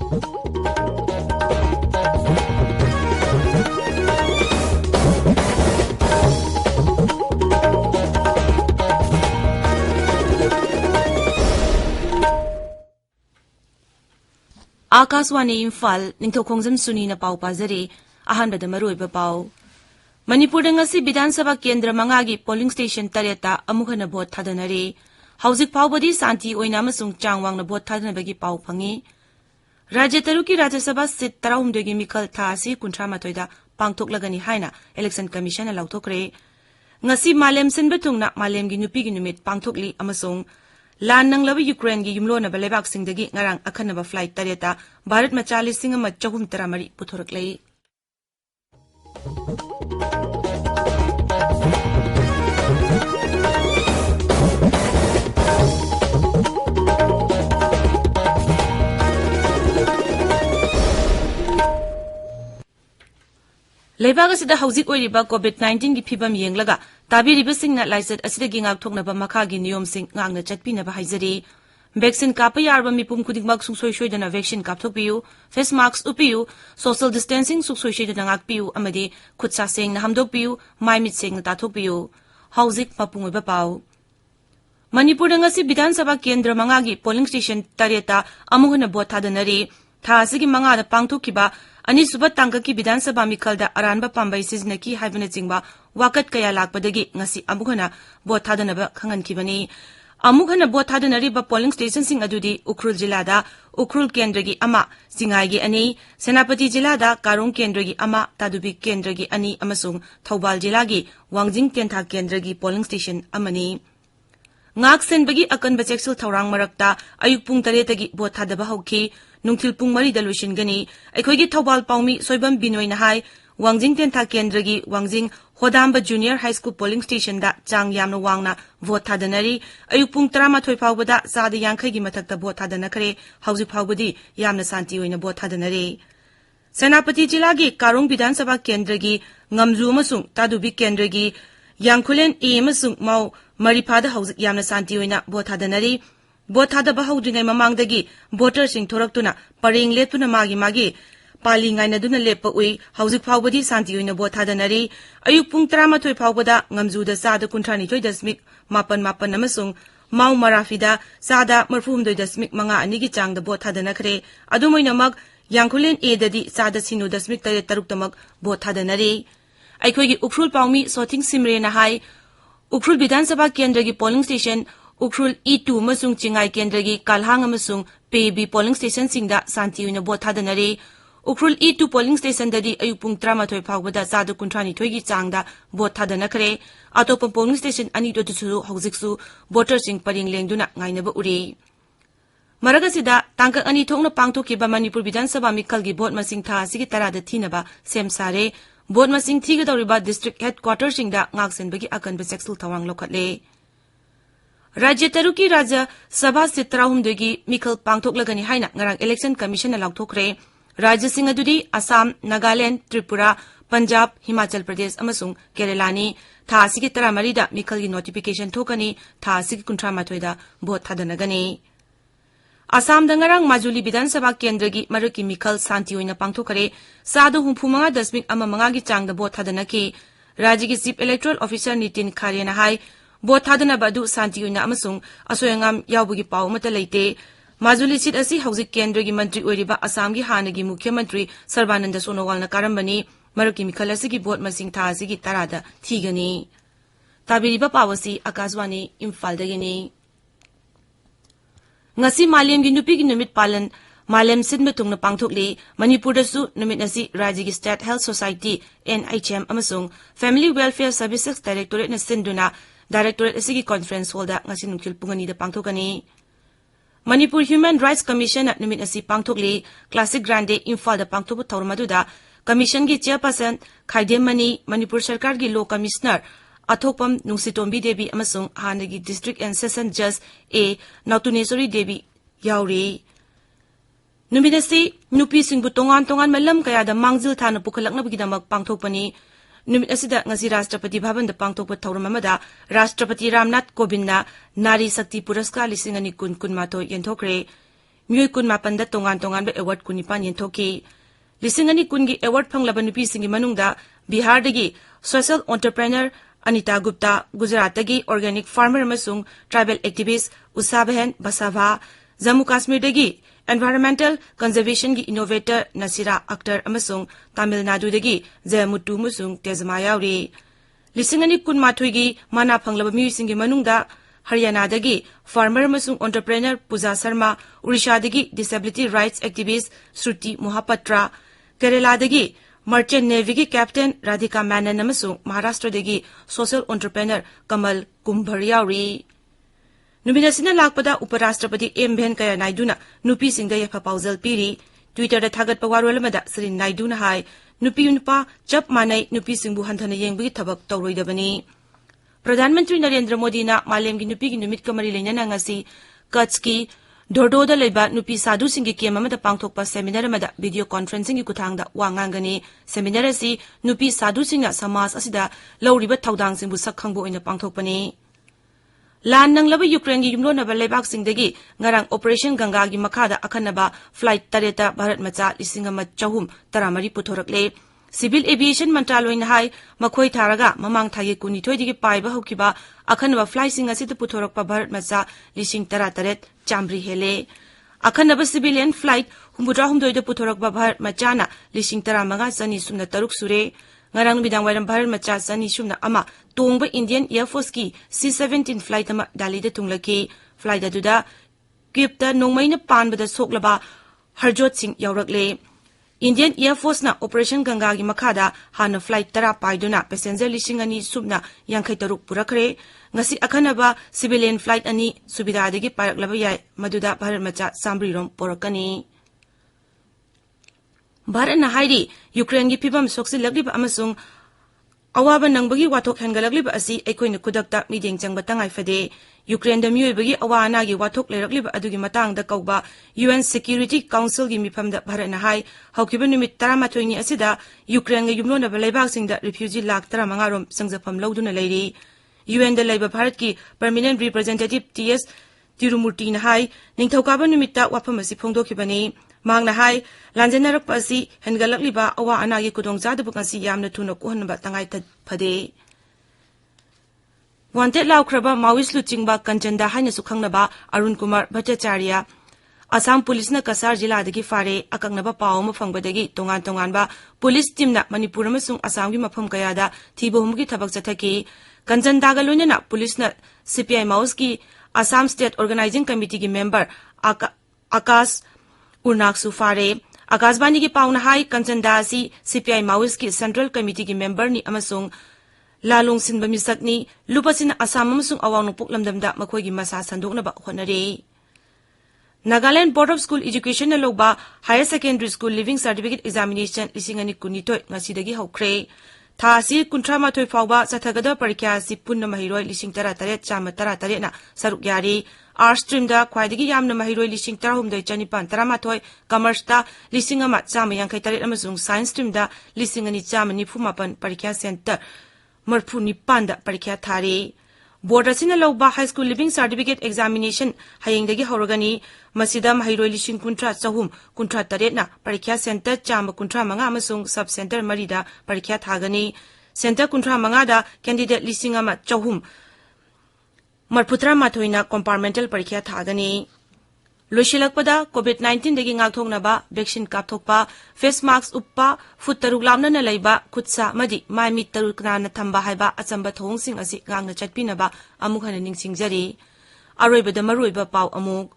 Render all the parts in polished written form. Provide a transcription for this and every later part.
आकाशवाणी इम्फाल निंगथौखोंजम सुनी न पाउ पाजरी अहानबद मरुइब पाउ मणिपुर ngasi विधानसभा केंद्र मंगागी पोलिंग स्टेशन तरेता अमुखन भोट थादनरी हौजिक फाउबदी शांति ओइना अमसुंग चांगवांगना भोट थादनबगी पाउ फंगी राज्य तरुकी राज्यसभा सीट 13 गी मिखल थासी 38 दा पांगथोकलगनी हाइना इलेक्शन कमीशन लाउथोकरे ngasi मालेम सिनबे थुंगना मालेमगी नुपीगी नुमित पांगथोकली अमसुंग लान नंगलब यूक्रेन की युमलोनब लेबाक सिंगदगी ngarang अखनब फ्लाइट तरेता भारत मा 40,433 पुथोरकलै लेबाग असिदा हौजिक ओइरिबा कोविड-19 की फिबम येंगलगा ताबिरिबसिंगना लाइसेट असिदगी ngaktoknaba makagi niyomsing ngangna chatpinaba haizari vaccine कापा यारबा मिपुम खुदिंगमक सुंगसोय सोयदना वैक्सीन कापथोकपियु फेस मास्क उपियु सोशल डिस्टेंसिंग सुंगसोय सोयदना ngakपियु अमदि खुदसा सेंगना हमदोकपियु माइमित सेंगना ताथोकपियु हौजिक मपुंगोइबा पाउ मणिपुर ngasi विधानसभा केंद्र मंगागी पोलिंग स्टेशन तरेता अमुहन भोट थादनरी थासिगी मंगादा पांगथोकिबा अनिसुबा तांगकी विधानसभा मिखलदा अरानबा पांबाई सिजनकी हाइबना चिंगबा वाकत कया लाकपदगी ngasi अमुहन भोट थादनबा खंगनखिबनी अमुखन भोट थादनरिबा पोलिंग स्टेशन सिंग अदुदी उखरुल जिलादा उखरुल केंद्रगी अमा सिंगाईगी अनि सेनापति जिलादा कारोंग केंद्रगी अमा तादुबी केंद्रगी अनि अमसुंग थौबाल जिलागी वांगजिंग तेंथा केंद्रगी पोलिंग स्टेशन अमनी ngak senbagi akanba cheksul thorang marakta ayuk pung 3 tagi भोट थादबा हौखी नुंगथिल पुंग 4 दा लुसिनगनी अखोइगी थौबाल पाउमी सोइबम बिनोइना हाय वांगजिंग तेंथा केंद्रगी Wangjing Hodamba junior high school polling station दा चांग यामना वांगना भोट थादनरी अयुक पुंग 13 फाउबदा साद यांखैगी मथक्ता भोट थादनखरे हौजि फाउबदी यामना शांति ओइना भोट थादनरी सेनापति जिलागी कारोंग विधानसभा केंद्रगी ngamju अमसुंग तादुबी केंद्रगी यांखुलेन ए अमसुंग माउ मरिफादा हौजि यामना शांति ओइना भोट थादनरी भोट थादबा हौद्रिङै ममांगदगी भोटर सिंग थोरक्तुना परेंग लेतुना मागी पाली ngainaduna lepa ui hauzik phawbadi santi oina भोट थादनरी अयुक पुंग 13 फाउबदा ngamjuda sada 39.8 amasung mau marafida sada 39.5 anigi changda भोट थादनखरे adumoinamag yangkhulen e dadi sada 0.3 tamak भोट थादनरी अखोइगी उखरुल पाउमी सोथिंग सिमरेना हाई उखरुल विधानसभा केंद्र की पोलिंग स्टेशन उखरुल E2 मसुंग चिंगाई केंद्र की कालहांग अमसुंग पेबी पोलिंग स्टेशन सिंगदा शांति ओइना भोट थादनरी उखरुल E2 पोलिंग स्टेशन ददी अयुक पुंग 13 फाउबदा साद 39 की चांगदा भोट थादनखरे अतोप पोलिंग स्टेशन अनि दोदुसु हौजिकसु भोटर सिंग परिंग लेंगदुना ngainaba uri मरगसिदा तांकक अनि थोंगना पांगथोकिबा मणिपुर विधानसभा मिखलगी भोट मसिंग था सिगी तरादा थीनबा सेम सारे भोट मसिंग थीगदौरिबा डिस्ट्रिक्ट हेडक्वार्टर सिंगदा ngaksenbagi akanba सेक्सुल थवांग लोखले राज्य तरुकी राज्य सभा से 13 गी मिखल पांगथोकलगनी हाइना ngarang इलेक्शन कमीशन लाउथोखरे राज्य सिंह अदुदी असम नागालैंड त्रिपुरा पंजाब हिमाचल प्रदेश अमसुंग केरलानी था सिगी 13 दा मिखलगी नोटिफिकेशन थोकनी था सिगी 38 दा भोट थादनगनी असम दंगरंग माजुली विधानसभा केंद्र की मरुकी मिखल शांति ओइना पांगथोखरे सादु 45.5 की चांगदा भोट थादनकी राज्य की चीफ इलेक्टोरल ऑफिसर नितिन खारेना हाई भोट थादनबा अदु शांति ओइना अमसुंग असोयंगम यावबगी पाउ मता लेते माजुली सीट असी हौजिक केंद्र की मंत्री ओइरिबा असम की हानगी मुख्यमंत्री सर्बानंद सोनोवालना कारंबनी मरुकी मिखल असिगी भोट मसिंग था असिगी तरादा थीगनी ताबिरिबा पावसी आकाशवाणी इम्फाल दगिनी ngasi malemgi nupigi numit palan malem sinba tungna pangthokli manipur dasu numit nasi rajya gi state health society NHM amasung family welfare services directorate na sinduna directorate asigi conference hall da ngasi nungkil pungani da pangthokani manipur human rights commission numit nasi pangthokli classic grande imphal da pangthobu thormadu da commission gi chairperson khaidem mani manipur sarkar gi law commissioner अथोपम नुंसिटोंबी देवी अमसुंग हानगी district and session जज A नातुनेश्वरी देवी यावरी नुमिनसी नुपी सिंगबु तोंगान तोंगान मलम कयादा मांगजिल थाना पुखलकनबगिदमक पांगथोकपनी नुमित असिदा ngasi Rashtrapati Bhavan दा पांगथोकप थौरम अमदा राष्ट्रपति रामनाथ कोविंदना नारी शक्ति पुरस्कार 2019 येंथोखरे Miyoi kun mapanda tongan ba award kunipan yentoki. Lising ani kun gi award phanglaba nupi singi manungda Bihar dagi social entrepreneur Anita Gupta, Gujarat dagi organic farmer amasung tribal activist Usha Behen Basava, Jammu Kashmir dagi environmental conservation gi innovator Nasira Akhtar amasung Tamil Nadu dagi Jayamuttu musung Tezma yauri. Lising ani kun mathui gi mana phanglaba miyoi singi manungda Haryana dagi farmer amasung entrepreneur Puja Sharma, Odisha dagi disability rights activist Shruti Mohapatra, Kerala dagi Merchant Navy ki Captain Radhika Menon amasung Maharashtra dagi social entrepreneur Kamal Kumbhar yauri. Numinasina lakpada Uparashtrapati M. Venkaiah Naidu na nupi singda yafa pauzal piri. Twitter da thagat pawarwal amada Sri Naidu na hai nupi unpa chap manai nupi singbu hanthana yengbagi thabak tawroidabani. Pradhan Mantri Narendra Modi na malemgi nupi gi numit kamari lenyana ngasi Kutch ki Dordoda leba nupi sadhu singi kiem amada pangthokpa seminar amada video conferencing gi kuthangda wangangani. Seminar asi nupi sadhu singna samas asida lawriba thaudang singbu sakhangbo oina pangthokpani. Lan nanglaba Ukraine gi yumlonaba lebak singdagi ngarang Operation Ganga gi makhada akhanaba flight tareta Bharat macha lisingama chahum taramari puthorakle. Civil Aviation Mantraloy na hai makhoi tharaga mamang thagi kunithoi digi paiba hokiba akhanaba flight sing asita puthorakpa Bharat macha lising tara taret chamri hele. Akhanaba civilian flight humbudra humdoida puthorakpa Bharat macha na lising tara manga sani sumna taruk sure. Ngarang bidang wairam Bharat macha sani sumna ama tongba Indian Air Force ki C-17 flight ama Dali da tunglaki. Flight aduda Kipta nongmaina panbada soklaba Harjot Singh yaurakle. Indian Air Force na Operation Ganga gi makhada hana flight tara paiduna passenger lising ani subna yankhai taruk purakre. Ngasi akhanaba civilian flight ani subida dagi paraklaba yai maduda Bharat macha sambri rom porakani. Bharat na hairi Ukraine gi pibam soksilagliba amasung awaba nangbagi wathok hangalagliba asi aikoina kudakta mideng changba tangai fade. Ukraine da miyoi awana gi wathok lerakliba adugi matangda kauba UN Security Council gi mifamda Bharat na hai haukiba numit 18 ni asida Ukraine ga yumlona balaibak singda refugee lak 15 rom sangjafam lauduna leiri. UN da laiba Bharat ki permanent representative TS Tirumurti na hai ningthaukaba numitta wafam asi phongdokhibani. Mang na hai lanjanarak pasi hengalakliba awa anagi kudongja bukasi yamna thuna kohanba tangai phade. Wanted laukraba Maoist luchingba Kanchanda haina sukhangnaba Arun Kumar Bhattacharya Assam Police na Kasar jila dagi fare akangnaba paw ma fangbadagi tongan ba police team na Manipur amasung Assam gi mafam kayada thibohum gi thabak chathaki. Kanchanda ga loina police na CPI Maoist ki Assam State Organizing Committee gi member Akash Urnaksu fare. Akashbani gi paw na hai Kanchanda si CPI Maoist ki Central Committee gi member ni amasung Lalong sinba misakni lupasin Assam amasung awang puklamdamda makhoi gi masa sandoknaba honare. Nagaland Board of School Education na loba Higher Secondary School Living Certificate Examination lisingani kunitoi ngasidagi hokre. Tha si kuntra mathoi fawba sathagada parikya si punna mahiroi lising tara taret chama tara taret na saruk yari. Arts stream da khwaidagi yamna mahiroi lising tara humdoi chanipan tara mathoi, commerce da lising ama chama yankai taret amasung science stream da lisingani chama nifumapan parikya center Marphu Nipanda parikya thari. Board asina loba high school living certificate examination hayengdagi horogani masida mahiroi lising kuntra chahum kuntra taret na parikya center chama kuntra manga amasung sub center marida parikya thagani. Center kuntra manga da candidate lising ama chahum marputra mathoina compartmental parikya thagani. Loshilakpada COVID-19 dagi ngakthoknaba vaccine kapthokpa face mask uppa foot taruk lamna na laiba khutsa madi mai mit taruk na thamba haiba achamba thongsing asi ngangna chatpinaba amukhana ningsingjari. Aroibada maroiba paw amuk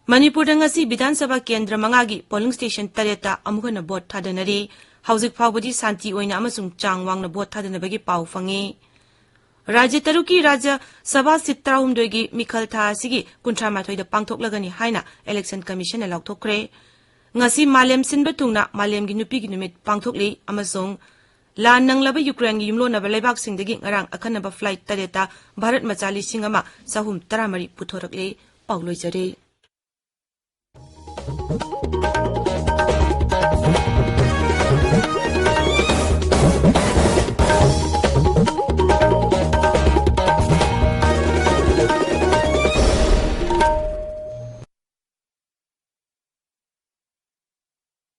Manipur ngasi Bidhan Sabha Kendra mangagi polling station tareta amukhana vote thadanari. Haujik phawbadi santi oina amasung changwangna vote thadanabagi paw fangi. Rajya Taruki Raja Sabha Sitra Humdoigi Mikhal Tha Sigi Kuntra Mathoida Pangthoklagani Haina Election Commission Alaukthokre. Ngasi Malem Sinba Tungna Malem gi nupi gi numit Pangthokli amasung Lan nanglaba Ukraine gi yumlonaba leibak singdagi ngarang akhanaba flight tareta Bharat machali singama sahum taramari puthorakle pawloijare.